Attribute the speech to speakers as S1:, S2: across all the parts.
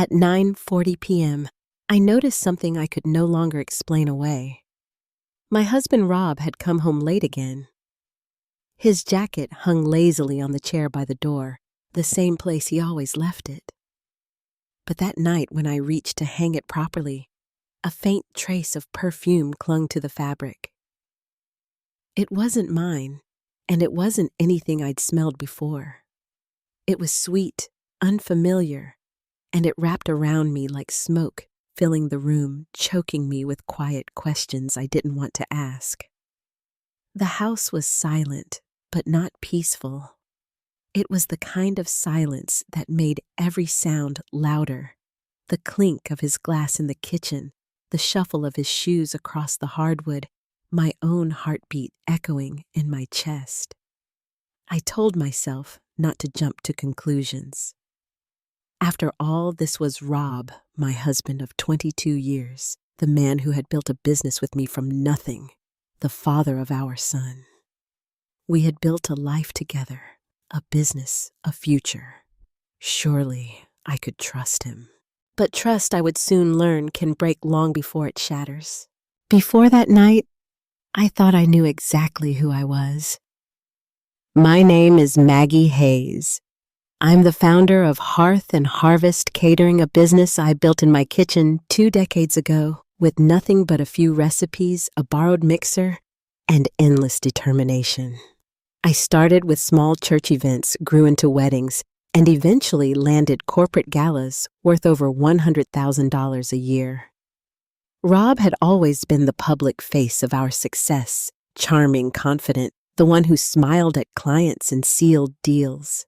S1: At 9:40 p.m., I noticed something I could no longer explain away. My husband Rob had come home late again. His jacket hung lazily on the chair by the door, the same place he always left it. But that night when I reached to hang it properly, a faint trace of perfume clung to the fabric. It wasn't mine, and it wasn't anything I'd smelled before. It was sweet, unfamiliar, and it wrapped around me like smoke, filling the room, choking me with quiet questions I didn't want to ask. The house was silent, but not peaceful. It was the kind of silence that made every sound louder. The clink of his glass in the kitchen, the shuffle of his shoes across the hardwood, my own heartbeat echoing in my chest. I told myself not to jump to conclusions. After all, this was Rob, my husband of 22 years, the man who had built a business with me from nothing, the father of our son. We had built a life together, a business, a future. Surely I could trust him. But trust, I would soon learn, can break long before it shatters. Before that night, I thought I knew exactly who I was. My name is Maggie Hayes. I'm the founder of Hearth and Harvest Catering, a business I built in my kitchen 2 decades ago with nothing but a few recipes, a borrowed mixer, and endless determination. I started with small church events, grew into weddings, and eventually landed corporate galas worth over $100,000 a year. Rob had always been the public face of our success, charming, confident, the one who smiled at clients and sealed deals.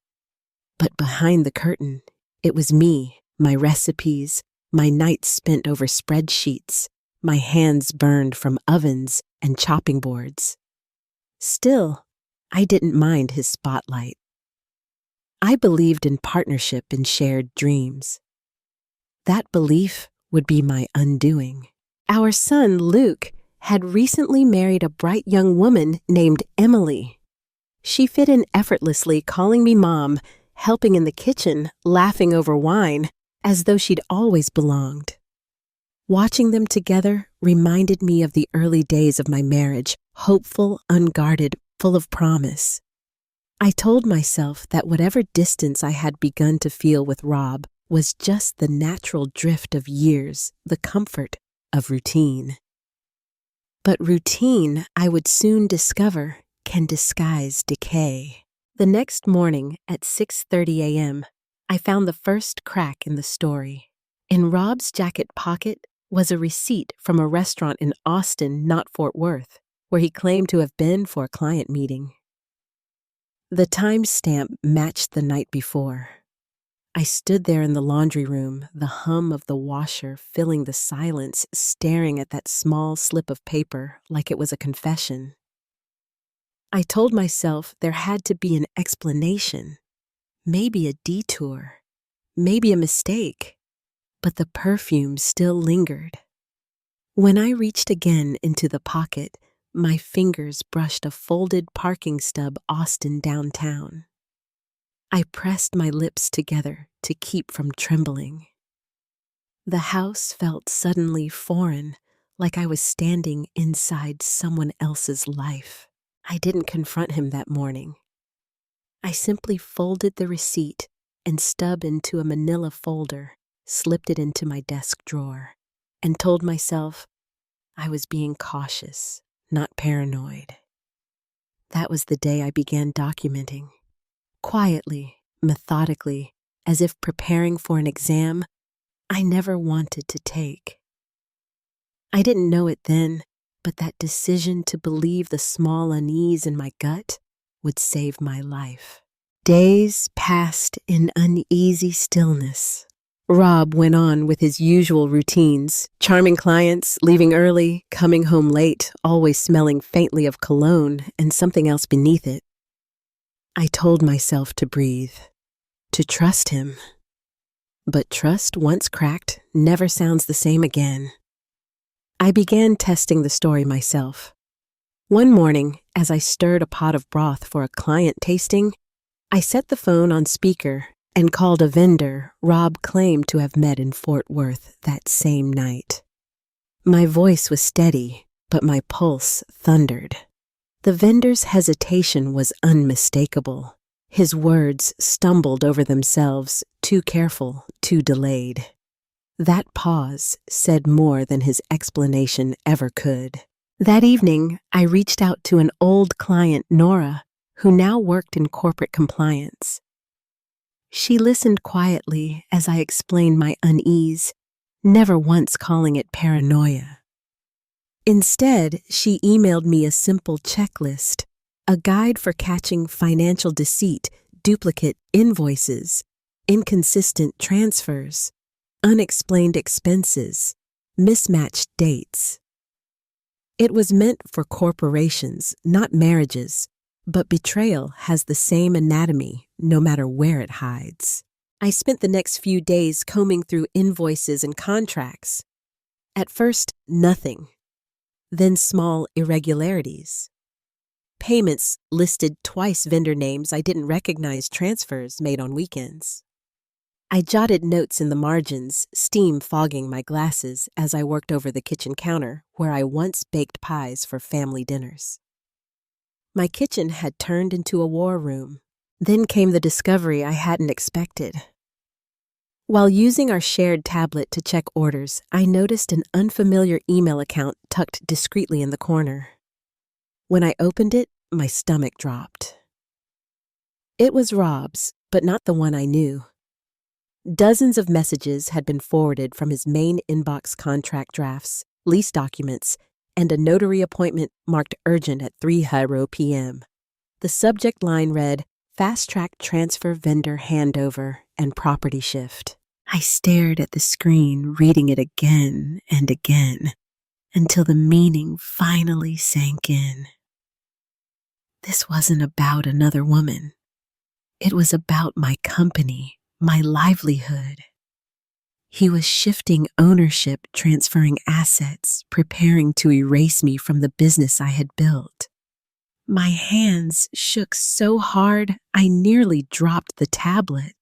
S1: But behind the curtain, it was me, my recipes, my nights spent over spreadsheets, my hands burned from ovens and chopping boards. Still, I didn't mind his spotlight. I believed in partnership and shared dreams. That belief would be my undoing. Our son, Luke, had recently married a bright young woman named Emily. She fit in effortlessly, calling me Mom, helping in the kitchen, laughing over wine, as though she'd always belonged. Watching them together reminded me of the early days of my marriage, hopeful, unguarded, full of promise. I told myself that whatever distance I had begun to feel with Rob was just the natural drift of years, the comfort of routine. But routine, I would soon discover, can disguise decay. The next morning at 6:30 a.m., I found the first crack in the story. In Rob's jacket pocket was a receipt from a restaurant in Austin, not Fort Worth, where he claimed to have been for a client meeting. The timestamp matched the night before. I stood there in the laundry room, the hum of the washer filling the silence, staring at that small slip of paper like it was a confession. I told myself there had to be an explanation, maybe a detour, maybe a mistake, but the perfume still lingered. When I reached again into the pocket, my fingers brushed a folded parking stub Austin downtown. I pressed my lips together to keep from trembling. The house felt suddenly foreign, like I was standing inside someone else's life. I didn't confront him that morning. I simply folded the receipt and stub into a manila folder, slipped it into my desk drawer, and told myself I was being cautious, not paranoid. That was the day I began documenting. Quietly, methodically, as if preparing for an exam I never wanted to take. I didn't know it then, but that decision to believe the small unease in my gut would save my life. Days passed in uneasy stillness. Rob went on with his usual routines, charming clients, leaving early, coming home late, always smelling faintly of cologne and something else beneath it. I told myself to breathe, to trust him. But trust, once cracked, never sounds the same again. I began testing the story myself. One morning, as I stirred a pot of broth for a client tasting, I set the phone on speaker and called a vendor Rob claimed to have met in Fort Worth that same night. My voice was steady, but my pulse thundered. The vendor's hesitation was unmistakable. His words stumbled over themselves, too careful, too delayed. That pause said more than his explanation ever could. That evening, I reached out to an old client, Nora, who now worked in corporate compliance. She listened quietly as I explained my unease, never once calling it paranoia. Instead, she emailed me a simple checklist, a guide for catching financial deceit, duplicate invoices, inconsistent transfers, unexplained expenses, mismatched dates. It was meant for corporations, not marriages, but betrayal has the same anatomy no matter where it hides. I spent the next few days combing through invoices and contracts. At first, nothing. Then small irregularities. Payments listed twice vendor names I didn't recognize, transfers made on weekends. I jotted notes in the margins, steam fogging my glasses as I worked over the kitchen counter where I once baked pies for family dinners. My kitchen had turned into a war room. Then came the discovery I hadn't expected. While using our shared tablet to check orders, I noticed an unfamiliar email account tucked discreetly in the corner. When I opened it, my stomach dropped. It was Rob's, but not the one I knew. Dozens of messages had been forwarded from his main inbox: contract drafts, lease documents, and a notary appointment marked urgent at 3:00 p.m. The subject line read, "Fast-track transfer vendor handover and property shift." I stared at the screen, reading it again and again, until the meaning finally sank in. This wasn't about another woman. It was about my company, my livelihood. He was shifting ownership, transferring assets, preparing to erase me from the business I had built. My hands shook so hard I nearly dropped the tablet.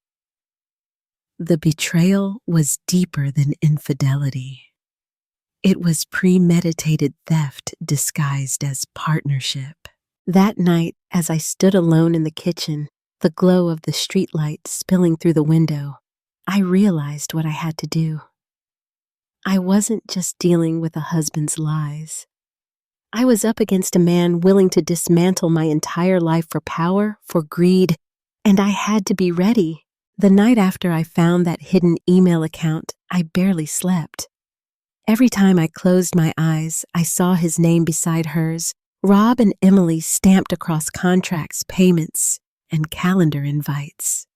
S1: The betrayal was deeper than infidelity. It was premeditated theft disguised as partnership. That night, as I stood alone in the kitchen, the glow of the streetlight spilling through the window, I realized what I had to do. I wasn't just dealing with a husband's lies. I was up against a man willing to dismantle my entire life for power, for greed, and I had to be ready. The night after I found that hidden email account, I barely slept. Every time I closed my eyes, I saw his name beside hers, Rob and Emily stamped across contracts, payments, and calendar invites.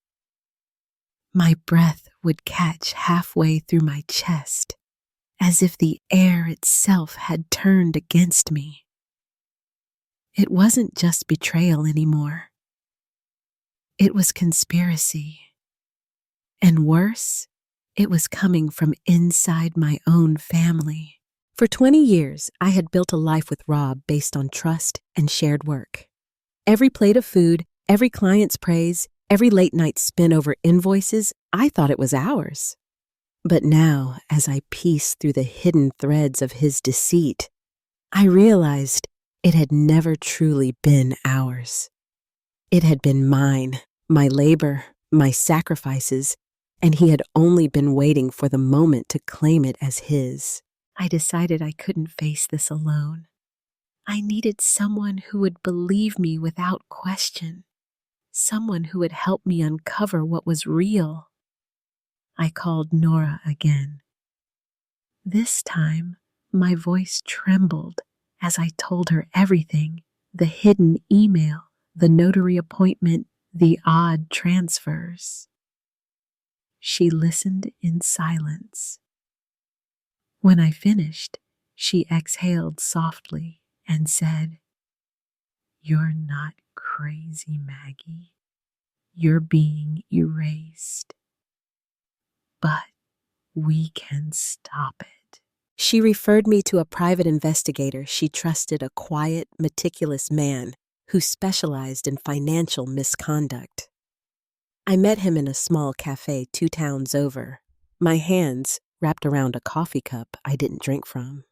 S1: My breath would catch halfway through my chest, as if the air itself had turned against me. It wasn't just betrayal anymore. It was conspiracy. And worse, it was coming from inside my own family. For 20 years, I had built a life with Rob based on trust and shared work. Every plate of food, every client's praise, every late-night spin over invoices, I thought it was ours. But now, as I pieced through the hidden threads of his deceit, I realized it had never truly been ours. It had been mine, my labor, my sacrifices, and he had only been waiting for the moment to claim it as his. I decided I couldn't face this alone. I needed someone who would believe me without question, someone who would help me uncover what was real. I called Nora again. This time, my voice trembled as I told her everything: the hidden email, the notary appointment, the odd transfers. She listened in silence. When I finished, she exhaled softly and said, "You're not crazy, Maggie. You're being erased. But we can stop it." She referred me to a private investigator she trusted, a quiet, meticulous man who specialized in financial misconduct. I met him in a small cafe 2 towns over, my hands wrapped around a coffee cup I didn't drink from.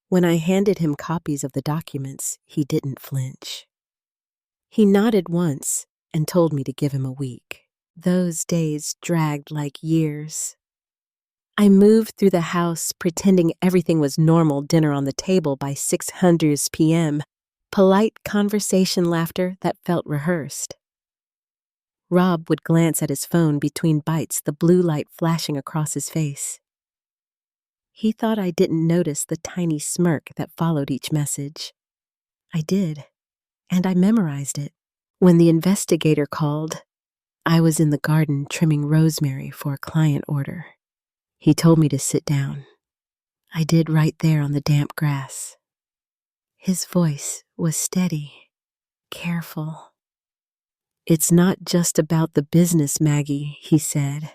S1: When I handed him copies of the documents, he didn't flinch. He nodded once and told me to give him a week. Those days dragged like years. I moved through the house pretending everything was normal, dinner on the table by 600 p.m., polite conversation laughter that felt rehearsed. Rob would glance at his phone between bites, the blue light flashing across his face. He thought I didn't notice the tiny smirk that followed each message. I did, and I memorized it. When the investigator called, I was in the garden trimming rosemary for a client order. He told me to sit down. I did right there on the damp grass. His voice was steady, careful. "It's not just about the business, Maggie," he said.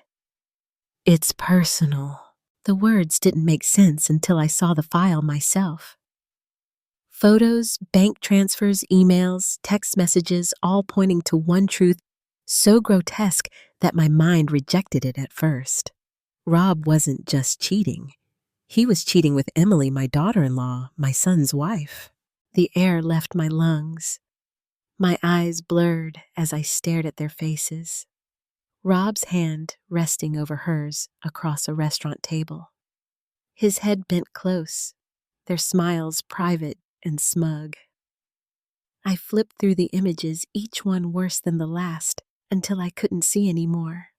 S1: "It's personal." The words didn't make sense until I saw the file myself. Photos, bank transfers, emails, text messages, all pointing to one truth so grotesque that my mind rejected it at first. Rob wasn't just cheating. He was cheating with Emily, my daughter-in-law, my son's wife. The air left my lungs. My eyes blurred as I stared at their faces. Rob's hand resting over hers across a restaurant table. His head bent close, their smiles private and smug. I flipped through the images, each one worse than the last, until I couldn't see any more.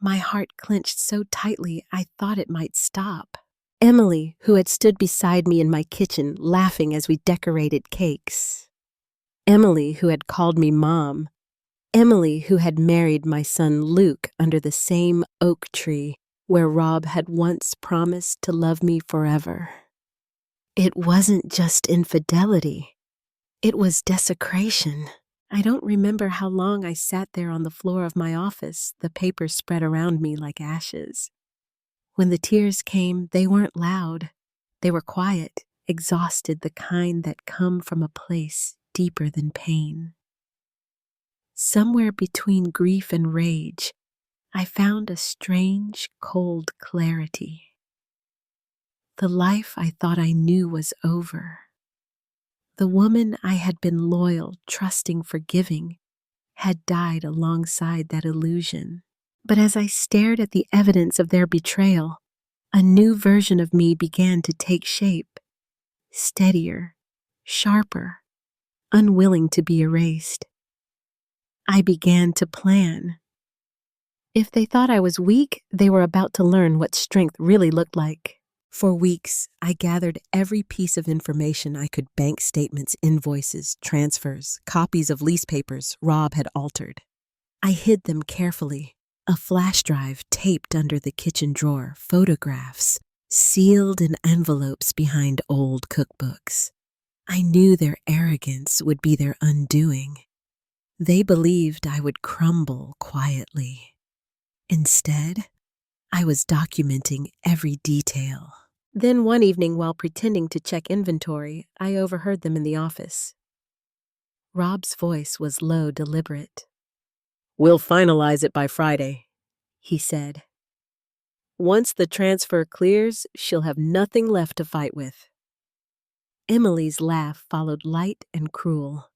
S1: My heart clenched so tightly I thought it might stop. Emily, who had stood beside me in my kitchen laughing as we decorated cakes. Emily, who had called me Mom. Emily, who had married my son Luke under the same oak tree where Rob had once promised to love me forever. It wasn't just infidelity. It was desecration. I don't remember how long I sat there on the floor of my office, the papers spread around me like ashes. When the tears came, they weren't loud. They were quiet, exhausted, the kind that come from a place deeper than pain. Somewhere between grief and rage, I found a strange, cold clarity. The life I thought I knew was over. The woman I had been loyal, trusting, forgiving, had died alongside that illusion. But as I stared at the evidence of their betrayal, a new version of me began to take shape, steadier, sharper, unwilling to be erased. I began to plan. If they thought I was weak, they were about to learn what strength really looked like. For weeks, I gathered every piece of information I could: bank statements, invoices, transfers, copies of lease papers Rob had altered. I hid them carefully, a flash drive taped under the kitchen drawer, photographs, sealed in envelopes behind old cookbooks. I knew their arrogance would be their undoing. They believed I would crumble quietly. Instead, I was documenting every detail. Then one evening, while pretending to check inventory, I overheard them in the office. Rob's voice was low, deliberate. "We'll finalize it by Friday," he said. "Once the transfer clears, she'll have nothing left to fight with." Emily's laugh followed, light and cruel.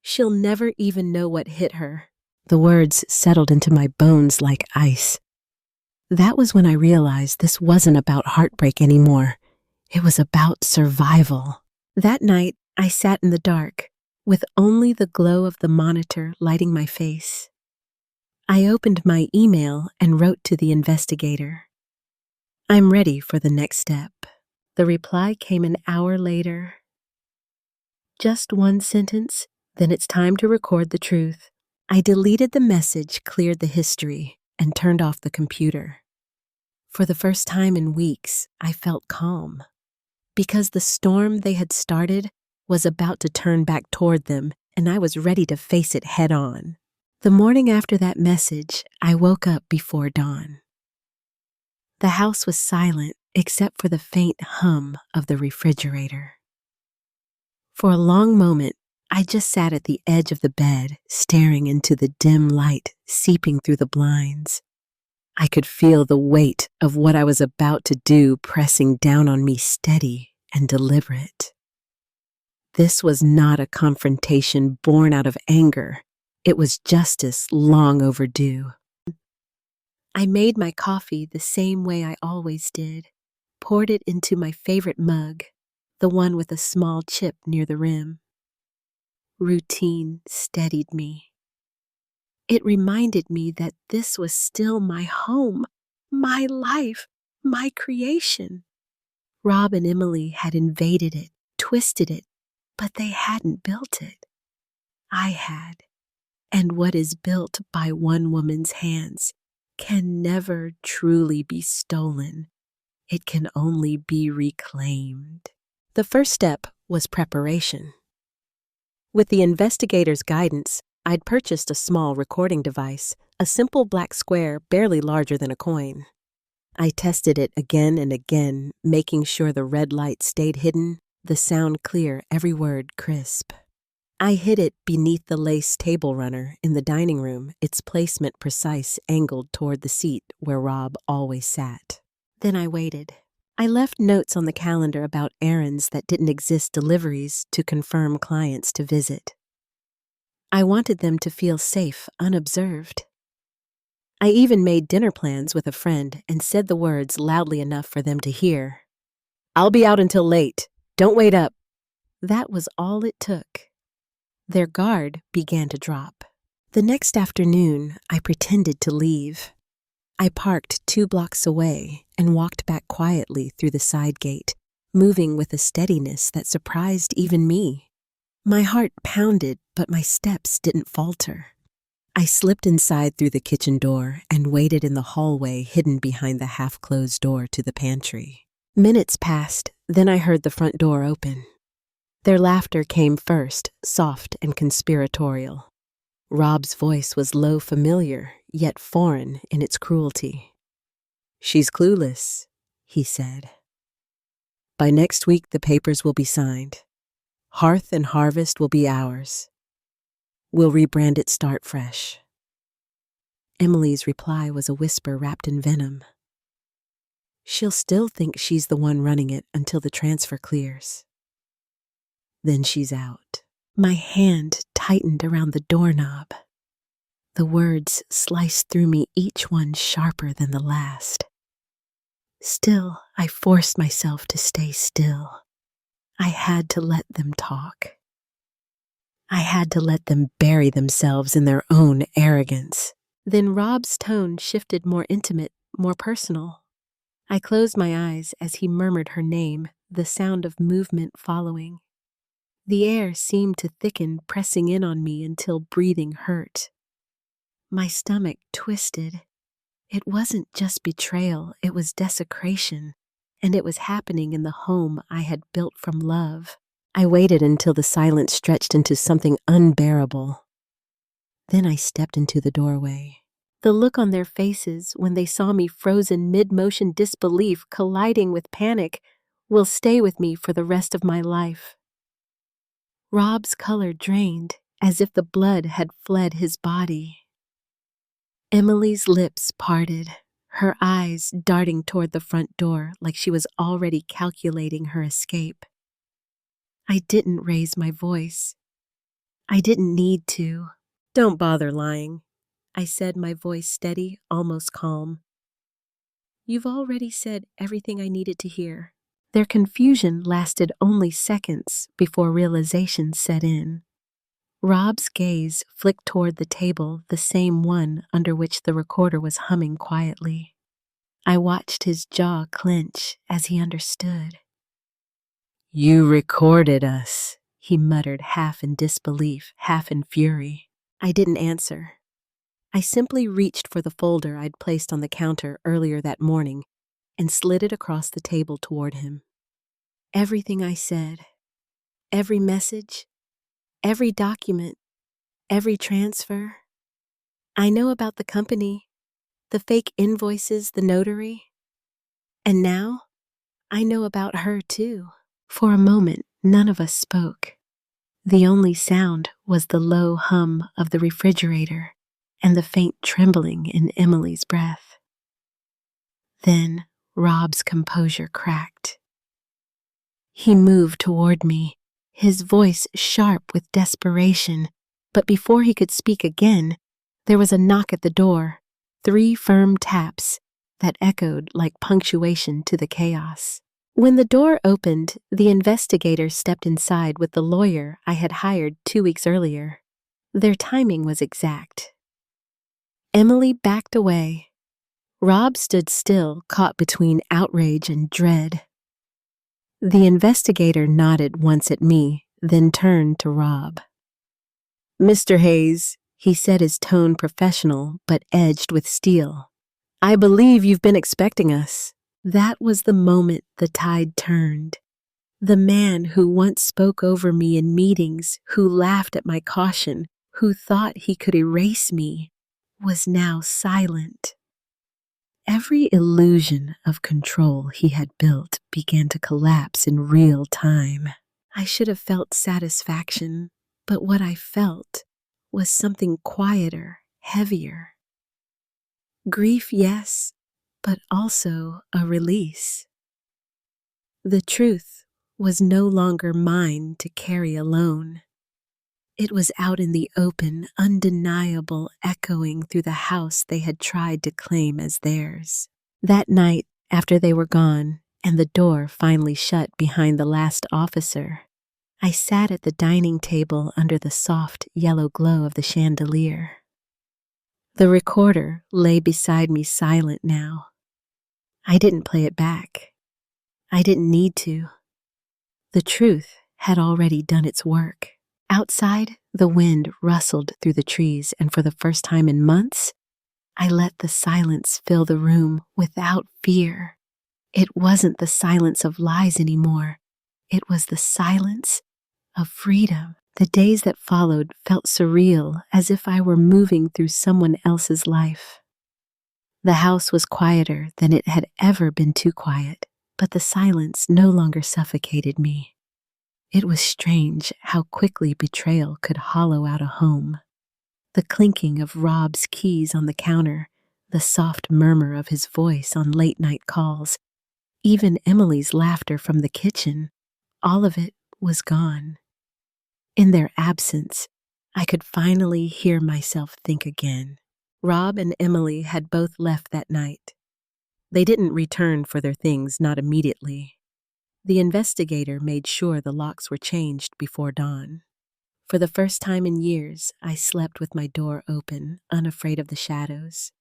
S1: "She'll never even know what hit her." The words settled into my bones like ice. That was when I realized this wasn't about heartbreak anymore. It was about survival. That night, I sat in the dark, with only the glow of the monitor lighting my face. I opened my email and wrote to the investigator. "I'm ready for the next step." The reply came an hour later. "Just one sentence, then it's time to record the truth." I deleted the message, cleared the history, and turned off the computer. For the first time in weeks, I felt calm, because the storm they had started was about to turn back toward them, and I was ready to face it head on. The morning after that message, I woke up before dawn. The house was silent except for the faint hum of the refrigerator. For a long moment, I just sat at the edge of the bed, staring into the dim light seeping through the blinds. I could feel the weight of what I was about to do pressing down on me steady and deliberate. This was not a confrontation born out of anger. It was justice long overdue. I made my coffee the same way I always did, poured it into my favorite mug, the one with a small chip near the rim. Routine steadied me. It reminded me that this was still my home, my life, my creation. Rob and Emily had invaded it, twisted it, but they hadn't built it. I had. And what is built by one woman's hands can never truly be stolen. It can only be reclaimed. The first step was preparation. With the investigator's guidance, I'd purchased a small recording device, a simple black square barely larger than a coin. I tested it again and again, making sure the red light stayed hidden, the sound clear, every word crisp. I hid it beneath the lace table runner in the dining room, its placement precise, angled toward the seat where Rob always sat. Then I waited. I left notes on the calendar about errands that didn't exist, deliveries to confirm clients to visit. I wanted them to feel safe, unobserved. I even made dinner plans with a friend and said the words loudly enough for them to hear. "I'll be out until late. Don't wait up." That was all it took. Their guard began to drop. The next afternoon, I pretended to leave. I parked 2 blocks away and walked back quietly through the side gate, moving with a steadiness that surprised even me. My heart pounded, but my steps didn't falter. I slipped inside through the kitchen door and waited in the hallway hidden behind the half-closed door to the pantry. Minutes passed, then I heard the front door open. Their laughter came first, soft and conspiratorial. Rob's voice was low, familiar, yet foreign in its cruelty. "She's clueless," he said. "By next week, the papers will be signed. Hearth and Harvest will be ours. We'll rebrand it Start Fresh." Emily's reply was a whisper wrapped in venom. "She'll still think she's the one running it until the transfer clears. Then she's out." My hand tightened around the doorknob. The words sliced through me, each one sharper than the last. Still, I forced myself to stay still. I had to let them talk. I had to let them bury themselves in their own arrogance. Then Rob's tone shifted, more intimate, more personal. I closed my eyes as he murmured her name, the sound of movement following. The air seemed to thicken, pressing in on me until breathing hurt. My stomach twisted. It wasn't just betrayal, it was desecration, and it was happening in the home I had built from love. I waited until the silence stretched into something unbearable. Then I stepped into the doorway. The look on their faces when they saw me frozen mid-motion, disbelief colliding with panic, will stay with me for the rest of my life. Rob's color drained, as if the blood had fled his body. Emily's lips parted, her eyes darting toward the front door like she was already calculating her escape. I didn't raise my voice. I didn't need to. "Don't bother lying," I said, my voice steady, almost calm. "You've already said everything I needed to hear." Their confusion lasted only seconds before realization set in. Rob's gaze flicked toward the table, the same one under which the recorder was humming quietly. I watched his jaw clench as he understood. "You recorded us," he muttered, half in disbelief, half in fury. I didn't answer. I simply reached for the folder I'd placed on the counter earlier that morning and slid it across the table toward him. Everything I said, every message, every document, every transfer. I know about the company, the fake invoices, the notary. And now, I know about her too. For a moment, none of us spoke. The only sound was the low hum of the refrigerator and the faint trembling in Emily's breath. Then Rob's composure cracked. He moved toward me, his voice sharp with desperation, but before he could speak again, there was a knock at the door, 3 firm taps that echoed like punctuation to the chaos. When the door opened, the investigator stepped inside with the lawyer I had hired 2 weeks earlier. Their timing was exact. Emily backed away. Rob stood still, caught between outrage and dread. The investigator nodded once at me, then turned to Rob. "Mr. Hayes," he said, his tone professional but edged with steel, "I believe you've been expecting us." That was the moment the tide turned. The man who once spoke over me in meetings, who laughed at my caution, who thought he could erase me, was now silent. Every illusion of control he had built began to collapse in real time. I should have felt satisfaction, but what I felt was something quieter, heavier. Grief, yes, but also a release. The truth was no longer mine to carry alone. It was out in the open, undeniable, echoing through the house they had tried to claim as theirs. That night, after they were gone, and the door finally shut behind the last officer, I sat at the dining table under the soft yellow glow of the chandelier. The recorder lay beside me silent now. I didn't play it back. I didn't need to. The truth had already done its work. Outside, the wind rustled through the trees, and for the first time in months, I let the silence fill the room without fear. It wasn't the silence of lies anymore. It was the silence of freedom. The days that followed felt surreal, as if I were moving through someone else's life. The house was quieter than it had ever been too quiet, but the silence no longer suffocated me. It was strange how quickly betrayal could hollow out a home. The clinking of Rob's keys on the counter, the soft murmur of his voice on late-night calls, even Emily's laughter from the kitchen, all of it was gone. In their absence, I could finally hear myself think again. Rob and Emily had both left that night. They didn't return for their things, not immediately. The investigator made sure the locks were changed before dawn. For the first time in years, I slept with my door open, unafraid of the shadows.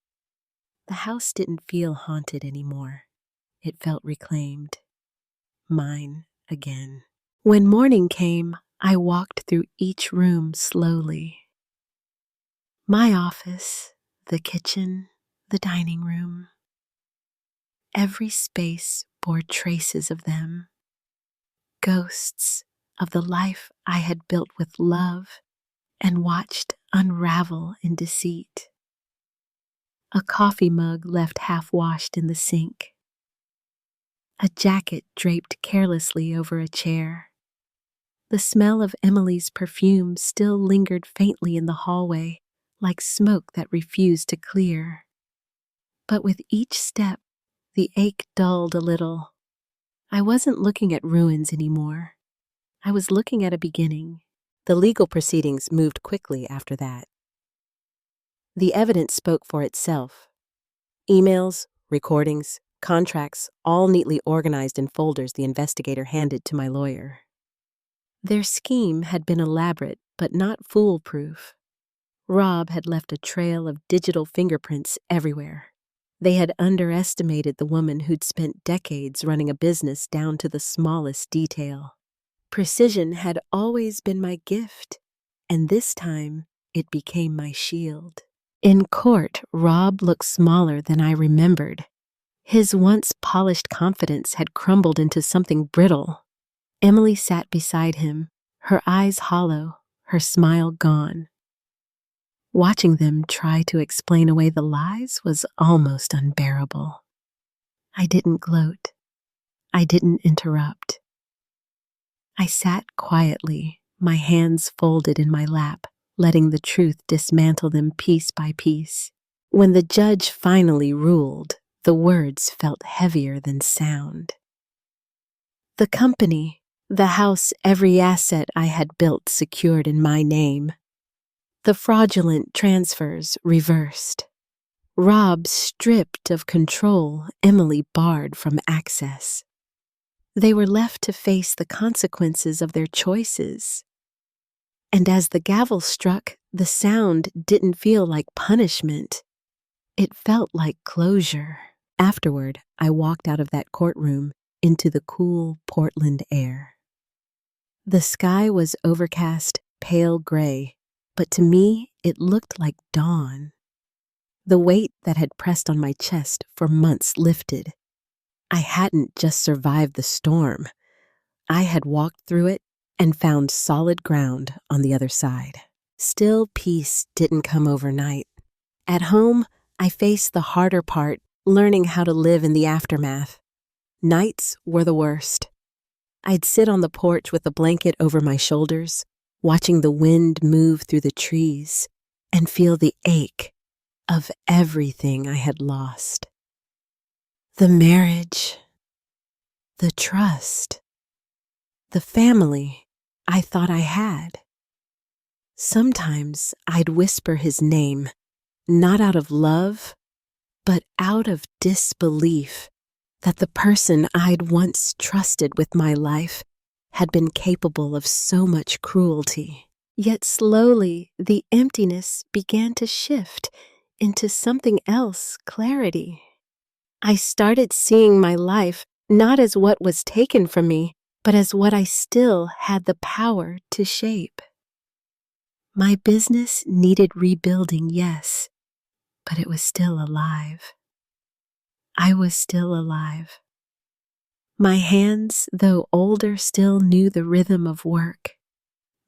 S1: The house didn't feel haunted anymore. It felt reclaimed. Mine again. When morning came, I walked through each room slowly. My office, the kitchen, the dining room. Every space bore traces of them. Ghosts of the life I had built with love and watched unravel in deceit. A coffee mug left half-washed in the sink. A jacket draped carelessly over a chair. The smell of Emily's perfume still lingered faintly in the hallway, like smoke that refused to clear. But with each step, the ache dulled a little. I wasn't looking at ruins anymore. I was looking at a beginning. The legal proceedings moved quickly after that. The evidence spoke for itself. Emails, recordings, contracts, all neatly organized in folders the investigator handed to my lawyer. Their scheme had been elaborate, but not foolproof. Rob had left a trail of digital fingerprints everywhere. They had underestimated the woman who'd spent decades running a business down to the smallest detail. Precision had always been my gift, and this time it became my shield. In court, Rob looked smaller than I remembered. His once polished confidence had crumbled into something brittle. Emily sat beside him, her eyes hollow, her smile gone. Watching them try to explain away the lies was almost unbearable. I didn't gloat. I didn't interrupt. I sat quietly, my hands folded in my lap, letting the truth dismantle them piece by piece. When the judge finally ruled, the words felt heavier than sound. The company, the house, every asset I had built secured in my name. The fraudulent transfers reversed. Rob stripped of control, Emily barred from access. They were left to face the consequences of their choices. And as the gavel struck, the sound didn't feel like punishment. It felt like closure. Afterward, I walked out of that courtroom into the cool Portland air. The sky was overcast, pale gray, but to me it looked like dawn. The weight that had pressed on my chest for months lifted. I hadn't just survived the storm. I had walked through it and found solid ground on the other side. Still, peace didn't come overnight. At home, I faced the harder part, learning how to live in the aftermath. Nights were the worst. I'd sit on the porch with a blanket over my shoulders, watching the wind move through the trees, and feel the ache of everything I had lost. The marriage, the trust, the family I thought I had. Sometimes I'd whisper his name, not out of love, but out of disbelief that the person I'd once trusted with my life had been capable of so much cruelty. Yet slowly, the emptiness began to shift into something else, clarity. I started seeing my life not as what was taken from me, but as what I still had the power to shape. My business needed rebuilding, yes, but it was still alive. I was still alive. My hands, though older, still knew the rhythm of work,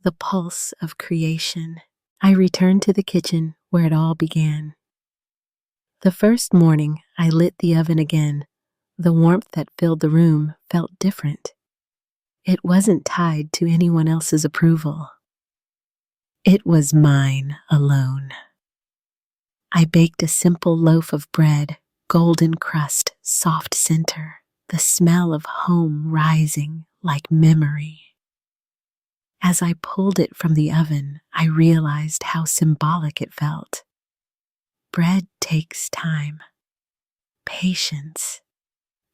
S1: the pulse of creation. I returned to the kitchen where it all began. The first morning, I lit the oven again. The warmth that filled the room felt different. It wasn't tied to anyone else's approval. It was mine alone. I baked a simple loaf of bread, golden crust, soft center, the smell of home rising like memory. As I pulled it from the oven, I realized how symbolic it felt. Bread takes time, patience,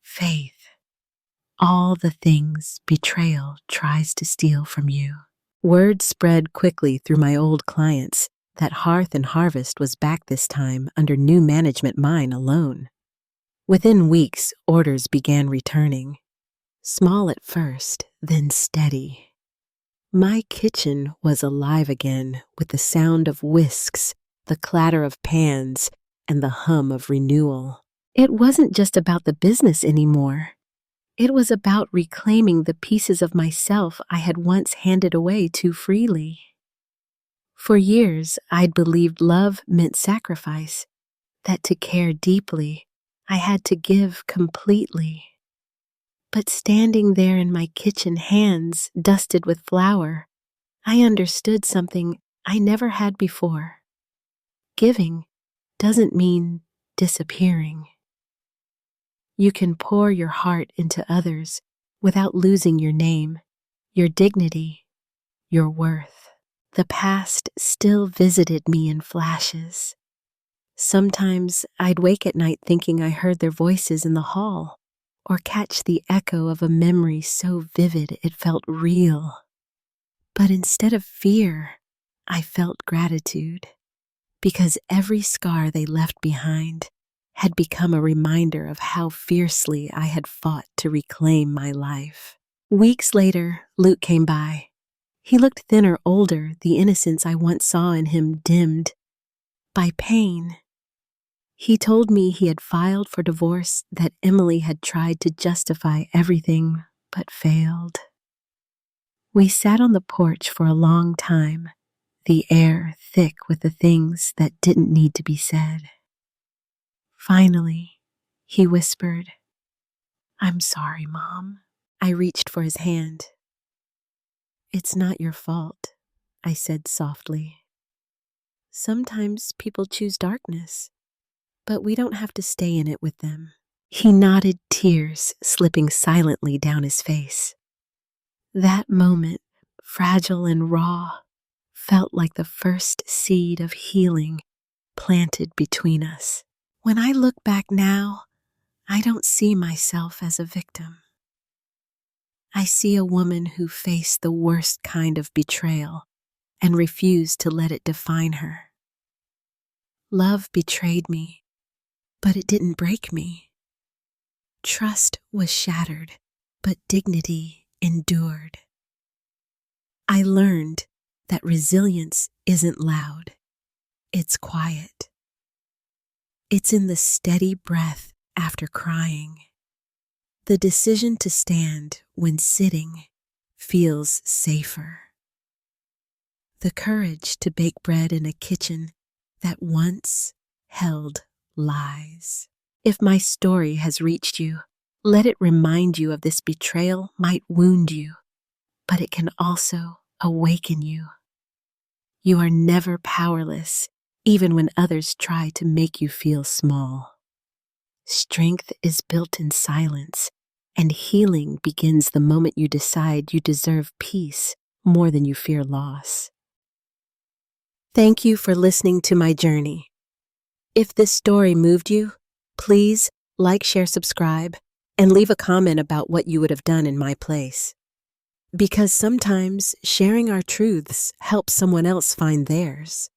S1: faith, all the things betrayal tries to steal from you. Word spread quickly through my old clients that Hearth and Harvest was back this time under new management, mine alone. Within weeks, orders began returning. Small at first, then steady. My kitchen was alive again with the sound of whisks, the clatter of pans, and the hum of renewal. It wasn't just about the business anymore. It was about reclaiming the pieces of myself I had once handed away too freely. For years, I'd believed love meant sacrifice, that to care deeply, I had to give completely. But standing there in my kitchen, hands dusted with flour, I understood something I never had before. Giving doesn't mean disappearing. You can pour your heart into others without losing your name, your dignity, your worth. The past still visited me in flashes. Sometimes I'd wake at night thinking I heard their voices in the hall, or catch the echo of a memory so vivid it felt real. But instead of fear, I felt gratitude, because every scar they left behind had become a reminder of how fiercely I had fought to reclaim my life. Weeks later, Luke came by. He looked thinner, older, the innocence I once saw in him dimmed by pain. He told me he had filed for divorce, that Emily had tried to justify everything but failed. We sat on the porch for a long time, the air thick with the things that didn't need to be said. Finally, he whispered, "I'm sorry, Mom." I reached for his hand. It's not your fault, I said softly. Sometimes people choose darkness, but we don't have to stay in it with them. He nodded, tears slipping silently down his face. That moment, fragile and raw, felt like the first seed of healing planted between us. When I look back now, I don't see myself as a victim. I see a woman who faced the worst kind of betrayal and refused to let it define her. Love betrayed me, but it didn't break me. Trust was shattered, but dignity endured. I learned that resilience isn't loud, it's quiet. It's in the steady breath after crying. The decision to stand when sitting feels safer. The courage to bake bread in a kitchen that once held lies. If my story has reached you, let it remind you of this betrayal might wound you, but it can also awaken you. You are never powerless, even when others try to make you feel small. Strength is built in silence, and healing begins the moment you decide you deserve peace more than you fear loss. Thank you for listening to my journey. If this story moved you, please like, share, subscribe, and leave a comment about what you would have done in my place. Because sometimes sharing our truths helps someone else find theirs.